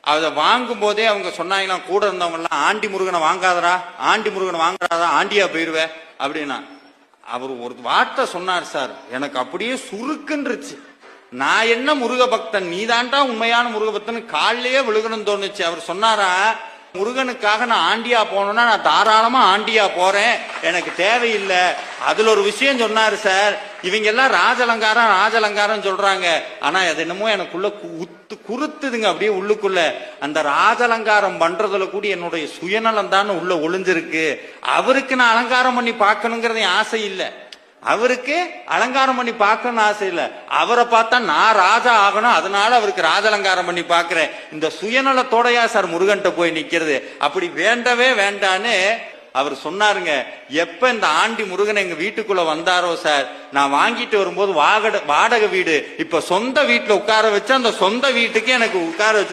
அதை வாங்கும் போதே அவங்க சொன்னாங்களாம், கூட இருந்தவங்க எல்லாம், ஆண்டி முருகனை வாங்காதரா, ஆண்டி முருகனை வாங்காதா, ஆண்டியா போயிருவேன் அப்படின்னா. அவர் ஒரு வார்த்தை சொன்னார் சார், எனக்கு அப்படியே சுருக்குன்றுச்சு. நான் என்ன முருக பக்தன், நீதான்டா உண்மையான முருக பக்தன், காலிலேயே விழுகணும்னு தோணுச்சு. அவர் சொன்னாரா, முருகனுக்காக நான் ஆண்டியா போனோம்னா நான் தாராளமா ஆண்டியா போறேன், எனக்கு தேவையில்லை. அதுல ஒரு விஷயம் சொன்னாரு சார், இவங்க எல்லாம் ராஜலங்காரம் ராஜலங்காரம் சொல்றாங்க, ஆனா அது என்னமோ எனக்குள்ள குறுத்துதுங்க அப்படியே உள்ளுக்குள்ள. அந்த ராஜலங்காரம் பண்றதுல கூட என்னுடைய சுயநலம் தான் உள்ள ஒளிஞ்சிருக்கு. அவருக்கு நான் அலங்காரம் பண்ணி பார்க்கணுங்கிறது ஆசை இல்லை, அவருக்கு அலங்காரம் பண்ணி பார்க்கணும்னு ஆசை இல்லை. அவரை பார்த்தா நான் ராஜா ஆகணும், அதனால அவருக்கு ராஜலங்காரம் பண்ணி பார்க்கிறேன். இந்த சுயநலத்தோடையா சார் முருகன்ட்ட போய் நிக்கிறது? அப்படி வேண்டவே வேண்டான்னு அவர் சொன்னாருங்க. எப்ப இந்த ஆண்டி முருகன் எங்க வீட்டுக்குள்ள வந்தாரோ சார், நான் வாங்கிட்டு வரும்போது வாடகை வீடு, இப்ப சொந்த வீட்டுல உட்கார வச்சு அந்த சொந்த வீட்டுக்கு எனக்கு உட்கார வச்சு